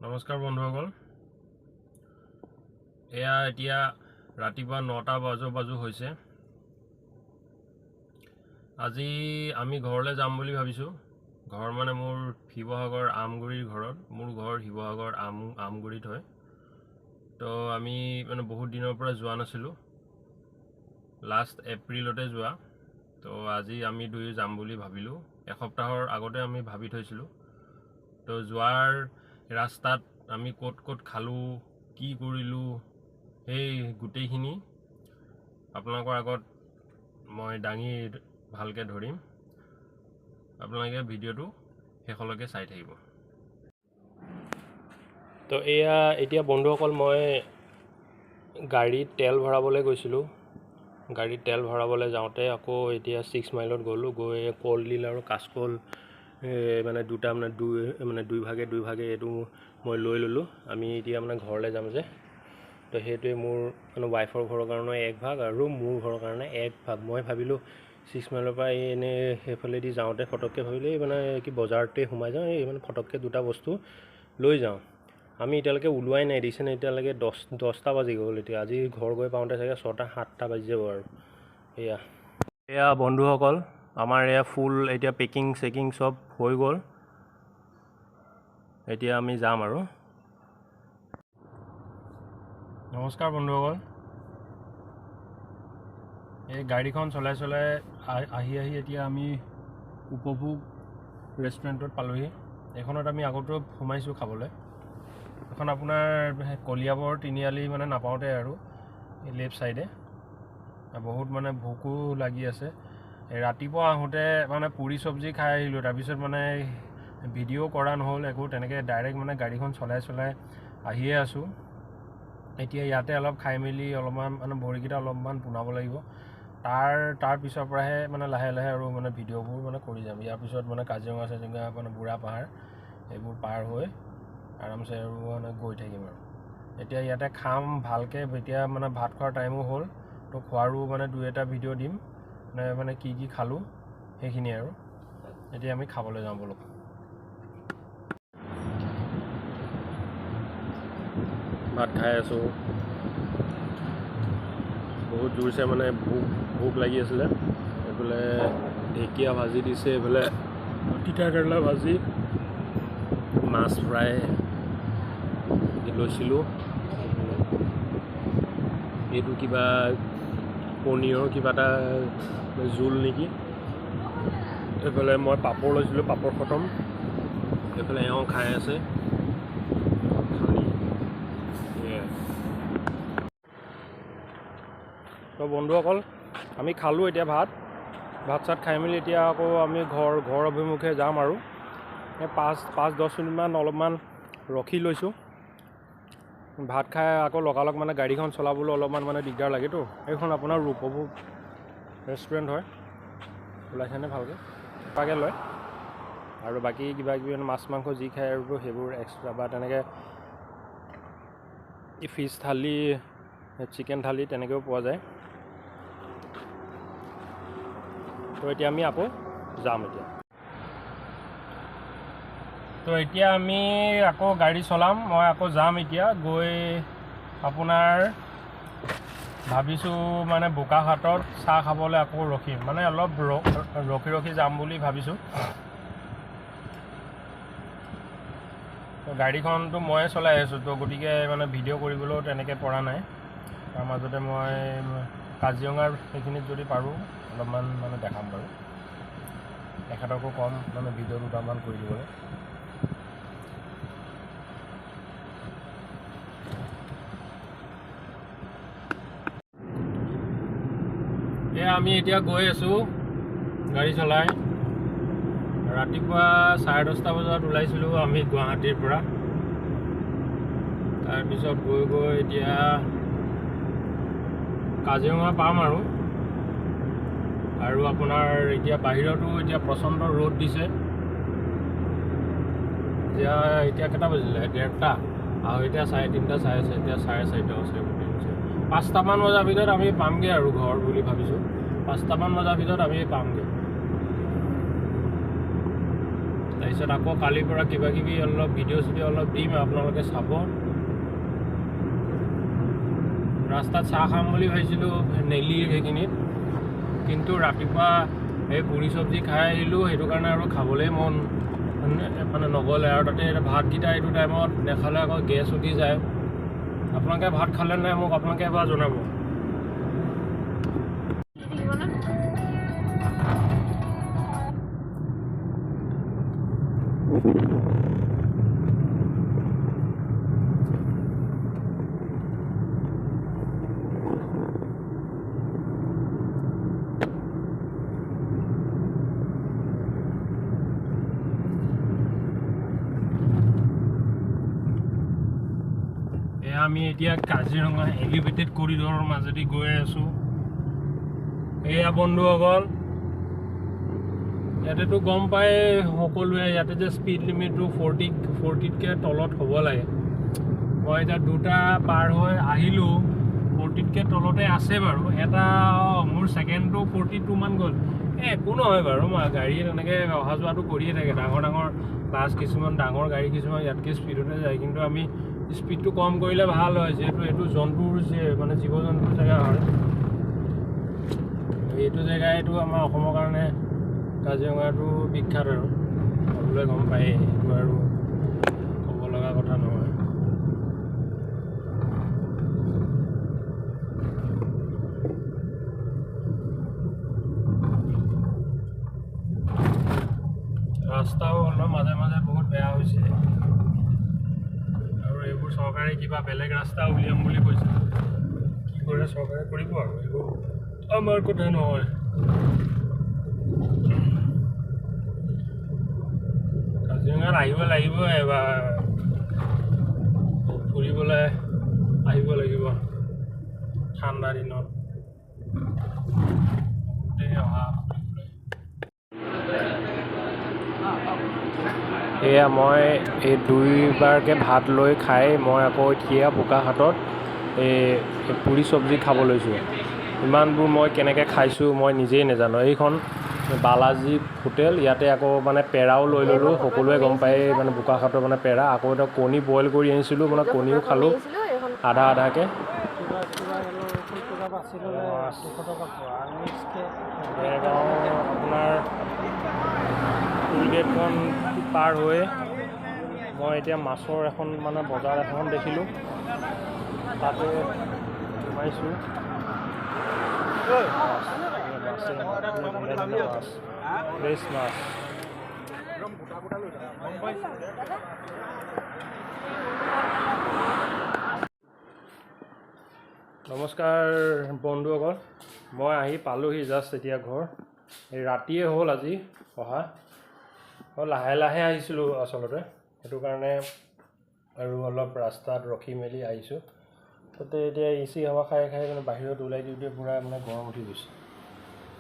নমস্কাৰ বন্ধুসকল, এয়া এতিয়া ৰাতিপুৱা 9টা বাজু হৈছে। আজি আমি ঘৰলৈ যাম বুলি ভাবিছোঁ। ঘৰ মানে মোৰ শিৱসাগৰ আমগুৰিৰ ঘৰত। মোৰ ঘৰ শিৱসাগৰ আমগুৰিত হয়। তো আমি মানে বহুত দিনৰ পৰা যোৱা নাছিলোঁ, লাষ্ট এপ্ৰিলতে যোৱা। তো আজি আমি দুয়ো যাম বুলি ভাবিলোঁ। এসপ্তাহৰ আগতে আমি ভাবি থৈছিলোঁ। তো যোৱাৰ ৰাস্তাত আমি ক'ত ক'ত খালোঁ, কি কৰিলোঁ, সেই গোটেইখিনি আপোনালোকৰ আগত মই দাঙি ভালকৈ ধৰিম। আপোনালোকে ভিডিঅ'টো শেষলৈকে চাই থাকিব। তো এয়া এতিয়া বন্ধুসকল, মই গাড়ীত তেল ভৰাবলৈ গৈছিলোঁ। গাড়ীত তেল ভৰাবলৈ যাওঁতে আকৌ এতিয়া 6 মাইলত গ'লোঁ। গৈ কলডিল আৰু কাচকল মানে দুটা দুই ভাগে এইটো মই লৈ ল'লোঁ। আমি এতিয়া মানে ঘৰলৈ যাম যে, তো সেইটোৱে মোৰ মানে ৱাইফৰ ঘৰৰ কাৰণে 1 ভাগ আৰু মোৰ ঘৰৰ কাৰণে 1 ভাগ। মই ভাবিলোঁ 6 মাইলৰ পৰা এনেই সেইফালেদি যাওঁতে ফটককৈ ভাবিলোঁ মানে কি বজাৰতে সোমাই যাওঁ, মানে ফটককৈ দুটা বস্তু লৈ যাওঁ। আমি এতিয়ালৈকে ওলোৱাই নাই, দিছেনে এতিয়ালৈকে 10টা বাজি গ'ল। এতিয়া আজি ঘৰ গৈ পাওঁতে চাগে 6টা-7টা বাজি যাব আৰু। এয়া বন্ধুসকল, আমাৰ এয়া ফুল এতিয়া পেকিং চব হৈ গ'ল। এতিয়া আমি যাম আৰু। নমস্কাৰ বন্ধুসকল, এই গাড়ীখন চলাই আহি এতিয়া আমি উপভোগ ৰেষ্টুৰেণ্টত পালোহি। এইখনত আমি আগতেও সোমাইছোঁ খাবলৈ। এখন আপোনাৰ কলিয়াবৰ তিনিআলি মানে নাপাওঁতে আৰু লেফ্ট ছাইডে। বহুত মানে ভোকো লাগি আছে। ৰাতিপুৱা আহোঁতে মানে পুৰি চব্জি খাই আহিলোঁ। তাৰপিছত মানে ভিডিঅ' কৰা নহ'ল একো, তেনেকৈ ডাইৰেক্ট মানে গাড়ীখন চলাই আহিয়ে আছোঁ। এতিয়া ইয়াতে অলপ খাই মেলি অলপমান মানে ভৰিকেইটা অলপমান পোনাব লাগিব। তাৰ পিছৰ পৰাহে মানে লাহে আৰু মানে ভিডিঅ'বোৰ মানে কৰি যাম। ইয়াৰ পিছত মানে কাজিৰঙা মানে বুঢ়া পাহাৰ এইবোৰ পাৰ হৈ আৰামছে আৰু মানে গৈ থাকিম আৰু। এতিয়া ইয়াতে খাম ভালকৈ। এতিয়া মানে ভাত খোৱাৰ টাইমো হ'ল, তো খোৱাৰো মানে 2-এটা ভিডিঅ' দিম, মানে কি খালোঁ সেইখিনি আৰু। এতিয়া আমি খাবলৈ যাওঁ বলক। ভাত খাই আছোঁ। বহুত জোৰছে মানে ভোক লাগি আছিলে। এইফালে ঢেকীয়া ভাজি দিছে, এইফালে তিতা কেৰেলা ভাজি, মাছ ফ্ৰাই লৈছিলোঁ। এইটো কিবা পনীৰৰ কিবা এটা জোল নেকি। এইফালে মই পাপৰ লৈছিলোঁ, পাপৰ খতম। এইফালে এওঁ খাই আছে। তো বন্ধুসকল, আমি খালোঁ এতিয়া ভাত চাত খাই মেলি এতিয়া আকৌ আমি ঘৰ অভিমুখে যাম আৰু। 5-10 মিনিটমান অলপমান ৰখি লৈছোঁ। ভাত খাই আকৌ লগালগ মানে গাড়ীখন চলাবলৈ অলপমান মানে দিগদাৰ লাগেতো। এইখন আপোনাৰ উপভোগ ৰেষ্টুৰেণ্ট হয়, ওলাইছেনে ভালকৈ তাকে লয়। আৰু বাকী কিবাকিবি মাছ মাংস যি খায় আৰু সেইবোৰ এক্সট্ৰা, বা তেনেকৈ ফিছ থালি, চিকেন থালি তেনেকৈও পোৱা যায়। তো এতিয়া আমি আকৌ যাম এতিয়া। তো এতিয়া আমি আকৌ গাড়ী চলাম, মই আকৌ যাম এতিয়া। গৈ আপোনাৰ ভাবিছোঁ মানে বোকাখাটত চাহ খাবলৈ আকৌ ৰখিম, মানে অলপ ৰখি যাম বুলি ভাবিছোঁ। তো গাড়ীখনটো ময়ে চলাই আছোঁ, তো গতিকে মানে ভিডিঅ' কৰিবলৈও তেনেকৈ পৰা নাই। তাৰ মাজতে মই কাজিৰঙাৰ সেইখিনিত যদি পাৰোঁ অলপমান মানে দেখাম বাৰু। এখেতকো কম মানে ভিডিঅ' দুটামান কৰি দিবলৈ। আমি এতিয়া গৈ আছোঁ গাড়ী চলাই। ৰাতিপুৱা 10:30 বজাত ওলাইছিলোঁ আমি গুৱাহাটীৰ পৰা। তাৰপিছত গৈ এতিয়া কাজিৰঙা পাম আৰু আপোনাৰ এতিয়া বাহিৰতো এতিয়া প্ৰচণ্ড ৰ'দ দিছে। এতিয়া কেইটা বাজিলে? 1:30 আৰু এতিয়া 3:30 চাই এতিয়া 4:30 হৈছে। 5টামান বজাৰ ভিতৰত আমি পামগৈ আৰু ঘৰ বুলি ভাবিছোঁ। 5টামান বজাৰ ভিতৰত আমি পামগৈ। তাৰপিছত আকৌ কালিৰ পৰা কিবা কিবি অলপ ভিডিঅ' চিডিঅ' অলপ দিম, আপোনালোকে চাব। ৰাস্তাত চাহ খাম বুলি ভাবিছিলোঁ নেলিৰ সেইখিনিত, কিন্তু ৰাতিপুৱা এই পুৰি চব্জি খাই আহিলোঁ, সেইটো কাৰণে আৰু খাবলৈ মন মানে নগ'লে। আৰু তাতে ভাতকেইটা এইটো টাইমত নেখালে আকৌ গেছ উঠি যায়। আপোনালোকে ভাত খালে নাই মোক আপোনালোকে এবাৰ জনাব। আমি এতিয়া কাজিৰঙা এলিভেটেড কৰিডৰৰ মাজেদি গৈ আছোঁ। এয়া বন্ধুসকল, ইয়াতেতো গম পাই সকলোৱে ইয়াতে যে স্পীড লিমিটটো 40তকৈ তলত হ'ব লাগে। মই এতিয়া দুটা পাৰ হৈ আহিলোঁ, 40তকৈ তলতে আছে বাৰু। এটা মোৰ ছেকেণ্ডটো 42 মান গ'ল। একো নহয় বাৰু, মই গাড়ী তেনেকৈ অহা যোৱাটো কৰিয়ে থাকে। ডাঙৰ ডাঙৰ বাছ কিছুমান, ডাঙৰ গাড়ী কিছুমান ইয়াতকৈ স্পীডতে যায়, কিন্তু আমি স্পীডটো কম কৰিলে ভাল হয়, যিহেতু এইটো জন্তুৰ মানে জীৱ জন্তুৰ জেগা হয়। এইটো জেগা এইটো আমাৰ অসমৰ কাৰণে কাজিৰঙাটো বিখ্যাত আৰু সকলোৱে গম পায়েই, এইটো আৰু ক'ব লগা কথা নহয়। ৰাস্তাও অলপ মাজে মাজে বহুত বেয়া হৈছে, আৰু এইবোৰ চৰকাৰে কিবা বেলেগ ৰাস্তা উলিয়াম বুলি কৈছে। কি কৰে চৰকাৰে কৰিব আৰু, এইবোৰ আমাৰ কথা নহয়। কাজিৰঙাত আহিব লাগিব, এবাৰ ফুৰিবলৈ আহিব লাগিব ঠাণ্ডা দিনত অহা। এয়া মই এই দুইবাৰকৈ ভাত লৈ খাই মই আকৌ এতিয়া বোকাখাটত এই পুৰি চব্জি খাব লৈছোঁ। ইমানবোৰ মই কেনেকৈ খাইছোঁ মই নিজেই নাজানো। এইখন বালাজী হোটেল, ইয়াতে আকৌ মানে পেৰাও লৈ ল'লোঁ। সকলোৱে গম পায় মানে বোকাখাটৰ মানে পেৰা। আকৌ এটা কণী বইল কৰি আনিছিলোঁ, মানে কণীও খালোঁ আধা আধাকৈ। আপোনাৰ টুলগেটখন পাৰ হৈ মই এতিয়া মাছৰ এখন মানে বজাৰ এখন দেখিলোঁ, তাতে সোমাইছোঁ। মাছ, ফ্ৰেছ মাছ। নমস্কাৰ বন্ধুসকল, মই আহি পালোহি জাষ্ট এতিয়া ঘৰ। এই ৰাতিয়ে হ'ল আজি অহা, লাহে লাহে আহিছিলোঁ আচলতে, সেইটো কাৰণে আৰু অলপ ৰাস্তাত ৰখি মেলি আহিছোঁ। তাতে এতিয়া AC হাৱা খাই খাই মানে বাহিৰত ওলাই দিওঁতে পূৰা মানে গৰম উঠি গৈছে।